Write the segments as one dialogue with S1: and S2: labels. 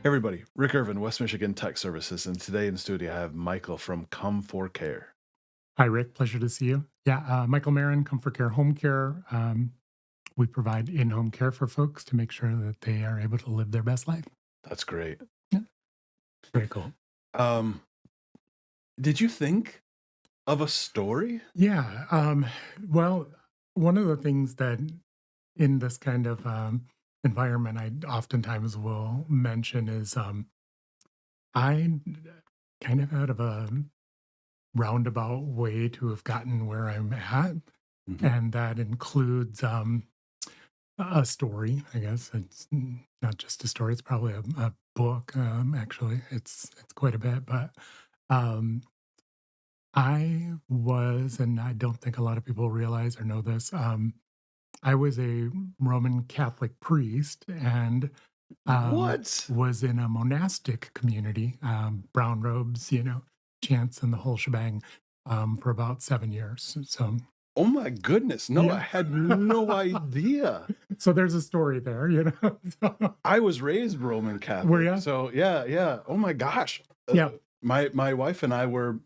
S1: everybody, Rick Irvin, West Michigan Tech Services, and today in the studio I have Michael from ComForCare.
S2: Hi, Rick. Pleasure to see you. Yeah, Michael Merren, ComForCare Home Care. We provide in-home care for folks to make sure that they are able to live their best life.
S1: That's great.
S2: Yeah, very cool.
S1: Um, did you think of a story?
S2: Yeah. Well, one of the things that in this kind of environment I oftentimes will mention is I kind of out of a roundabout way to have gotten where I'm at,
S1: Mhm.
S2: and that includes a story, I guess. It's not just a story, it's probably a book, actually. It's quite a bit, but, um, I was, and I don't think a lot of people realize or know this, I was a Roman Catholic priest and,
S1: What?
S2: was in a monastic community, brown robes, chants and the whole shebang, for about 7 years. So,
S1: Oh my goodness. No, I
S2: yeah.
S1: had no idea.
S2: So there's a story there, So,
S1: I was raised Roman
S2: were
S1: Catholic.
S2: ya?
S1: So yeah, yeah. Oh my gosh.
S2: Yeah.
S1: My wife and I were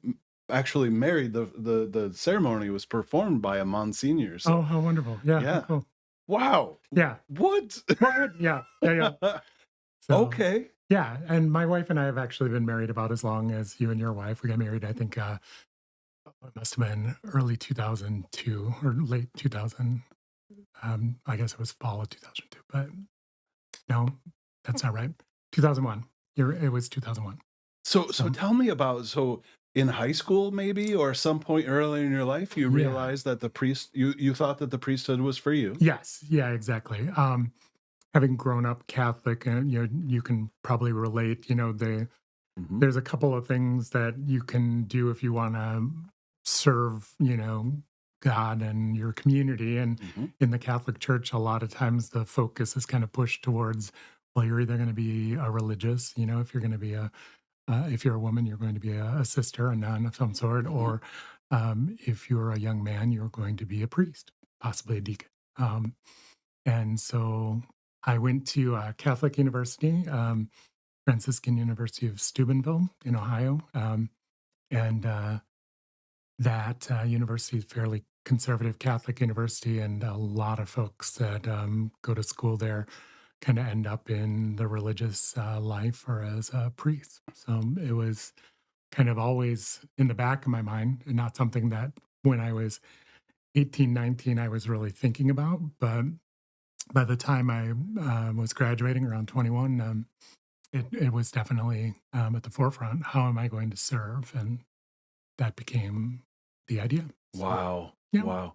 S1: actually married. The ceremony was performed by a Monsignor. So
S2: Oh, how wonderful. Yeah, how
S1: yeah.
S2: cool.
S1: Wow.
S2: Yeah.
S1: What?
S2: What? Yeah, yeah, yeah. So,
S1: Okay.
S2: yeah, and my wife and I have actually been married about as long as you and your wife. We got married, I think, it must have been early 2002 or late 2000. I guess it was fall of 2002, but no, that's not right. 2001. It was 2001.
S1: So
S2: So,
S1: tell me about in high school maybe or some point early in your life you
S2: yeah.
S1: realized that you thought that the priesthood was for you.
S2: Yes, yeah, exactly. Having grown up Catholic, and you can probably relate.
S1: Mhm.
S2: There's a couple of things that you can do if you want to serve, God and your community. And
S1: Mhm.
S2: in the Catholic Church, a lot of times the focus is kind of pushed towards, well, you're either going to be a religious, if you're going to be if you're a woman, you're going to be a sister, a nun of some sort,
S1: Mhm.
S2: or if you're a young man, you're going to be a priest, possibly a deacon. And so I went to Catholic University, Franciscan University of Steubenville in Ohio. And that university is fairly conservative Catholic university, and a lot of folks that go to school there kind of end up in the religious life or as a priest. So it was kind of always in the back of my mind, and not something that when I was 18, 19, I was really thinking about. But by the time I was graduating around 21, it was definitely at the forefront. How am I going to serve? And that became the idea. So,
S1: Wow.
S2: yeah,
S1: Wow.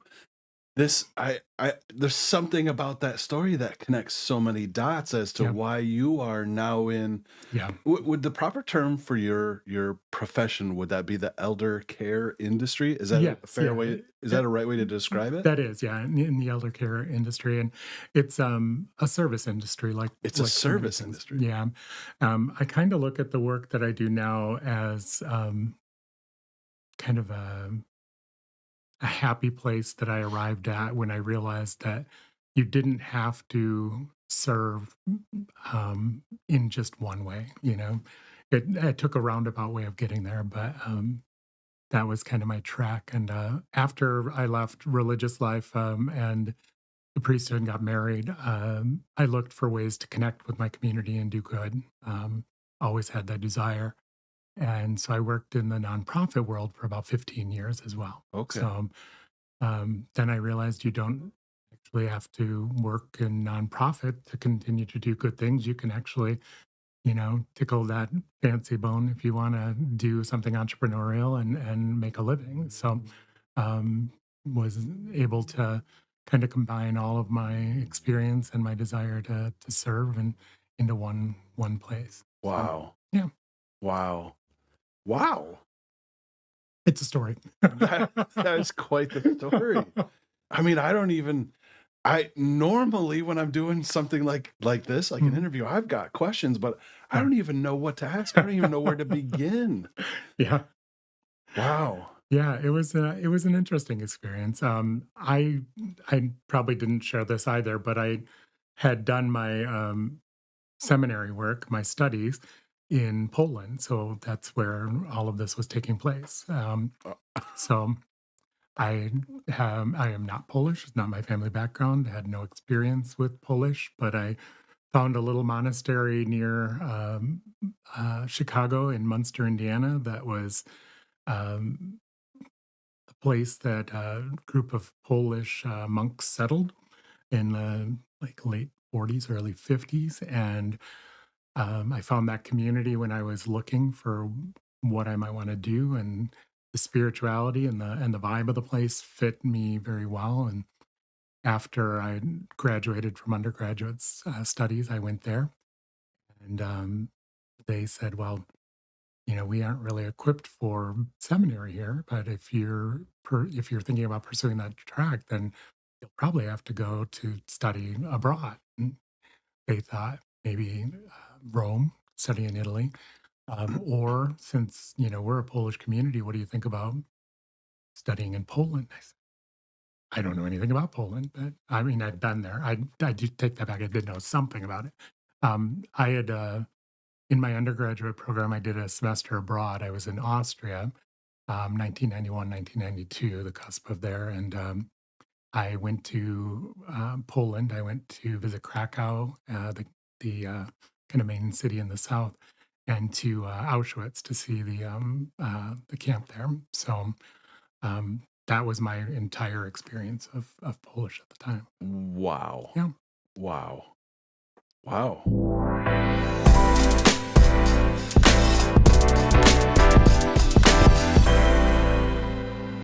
S1: This I there's something about that story that connects so many dots as to
S2: yeah,
S1: why you are now in
S2: yeah,
S1: would the proper term for your profession, would that be the elder care industry? Is that a
S2: yes,
S1: fair
S2: yeah.
S1: way is
S2: uh,
S1: that a right way to describe it?
S2: That is, yeah, in the elder care industry, and it's a service industry,
S1: It's a
S2: like so many
S1: service
S2: things.
S1: industry.
S2: Yeah, I kind of look at the work that I do now as kind of a happy place that I arrived at when I realized that you didn't have to serve in just one way. It took a roundabout way of getting there, but that was kind of my track. And after I left religious life and the priesthood and got married, I looked for ways to connect with my community and do good. Always had that desire. And so I worked in the nonprofit world for about 15 years as well.
S1: Okay.
S2: So then I realized you don't actually have to work in nonprofit to continue to do good things. You can actually, tickle that fancy bone if you want to do something entrepreneurial and make a living. So was able to kind of combine all of my experience and my desire to serve and into one place. So
S1: Wow.
S2: yeah,
S1: Wow. Wow.
S2: it's a story.
S1: That is quite the story. I mean, I don't even I normally when I'm doing something like this, like an
S2: Mhm.
S1: interview, I've got questions, but I
S2: Yeah.
S1: don't even know what to ask. I don't even know where to begin.
S2: Yeah.
S1: Wow.
S2: Yeah, it was an interesting experience. I probably didn't share this either, but I had done my seminary work, my studies in Poland. So that's where all of this was taking place. So I am not Polish. It's not my family background. I had no experience with Polish, but I found a little monastery near Chicago in Munster, Indiana. That was um, a place that a group of Polish monks settled in the like late 40s, early 50s, and I found that community when I was looking for what I might want to do, and the spirituality and the vibe of the place fit me very well. And after I graduated from undergraduate studies, I went there, and they said, "Well, we aren't really equipped for seminary here, but if you're thinking about pursuing that track, then you'll probably have to go to study abroad." And they thought maybe Rome, study in Italy, or since we're a Polish community, what do you think about studying in Poland? I said, I don't know anything about Poland, but I mean, I'd been there. I do take that back. I did know something about it. I had in my undergraduate program, I did a semester abroad. I was in Austria, 1991, 1992, the cusp of there, and I went to Poland. I went to visit Krakow, the kind of main city in the south, and to Auschwitz to see the camp there. So that was my entire experience of Polish at the time.
S1: Wow.
S2: Yeah.
S1: Wow. Wow.